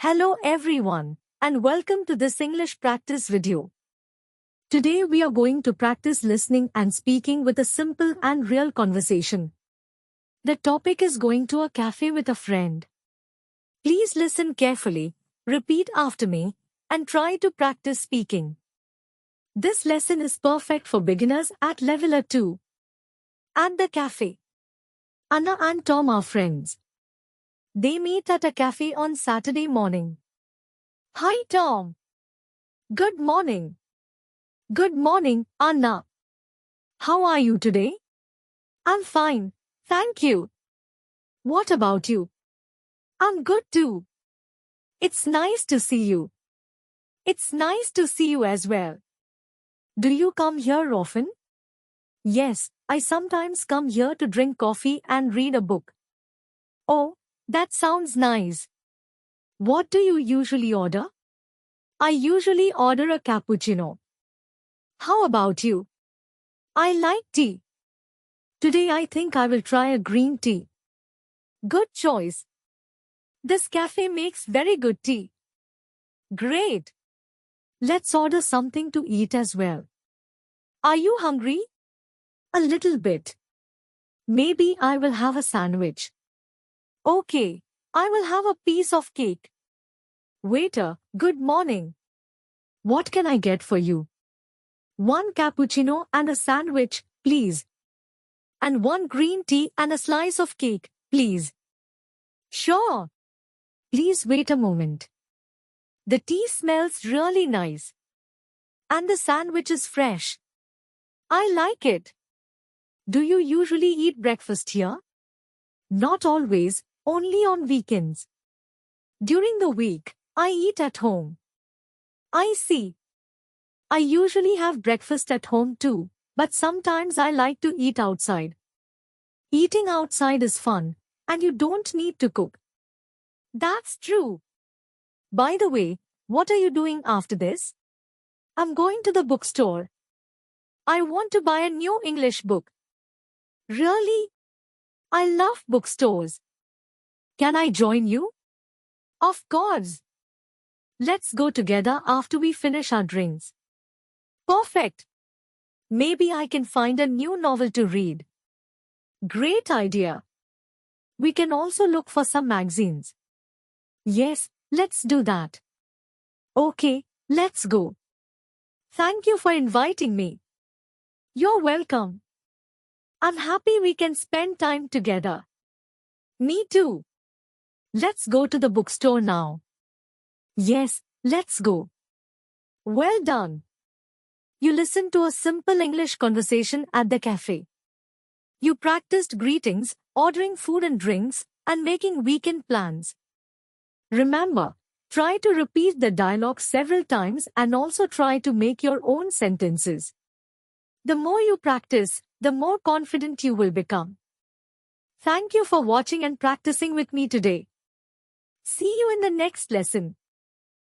Hello everyone, and welcome to this English practice video. Today we are going to practice listening and speaking with a simple and real conversation. The topic is going to a cafe with a friend. Please listen carefully, repeat after me, and try to practice speaking. This lesson is perfect for beginners at level 2. At the cafe, Anna and Tom are friends. They meet at a cafe on Saturday morning. Hi Tom. Good morning. Good morning, Anna. How are you today? I'm fine, thank you. What about you? I'm good too. It's nice to see you. It's nice to see you as well. Do you come here often? Yes, I sometimes come here to drink coffee and read a book. Oh, that sounds nice. What do you usually order? I usually order a cappuccino. How about you? I like tea. Today I think I will try a green tea. Good choice. This cafe makes very good tea. Great. Let's order something to eat as well. Are you hungry? A little bit. Maybe I will have a sandwich. Okay, I will have a piece of cake. Waiter, good morning. What can I get for you? One cappuccino and a sandwich, please. And one green tea and a slice of cake, please. Sure. Please wait a moment. The tea smells really nice. And the sandwich is fresh. I like it. Do you usually eat breakfast here? Not always, only on weekends. During the week, I eat at home. I see. I usually have breakfast at home too, but sometimes I like to eat outside. Eating outside is fun, and you don't need to cook. That's true. By the way, what are you doing after this? I'm going to the bookstore. I want to buy a new English book. Really? I love bookstores. Can I join you? Of course. Let's go together after we finish our drinks. Perfect. Maybe I can find a new novel to read. Great idea. We can also look for some magazines. Yes, let's do that. Okay, let's go. Thank you for inviting me. You're welcome. I'm happy we can spend time together. Me too. Let's go to the bookstore now. Yes, let's go. Well done. You listened to a simple English conversation at the cafe. You practiced greetings, ordering food and drinks, and making weekend plans. Remember, try to repeat the dialogue several times and also try to make your own sentences. The more you practice, the more confident you will become. Thank you for watching and practicing with me today. See you in the next lesson.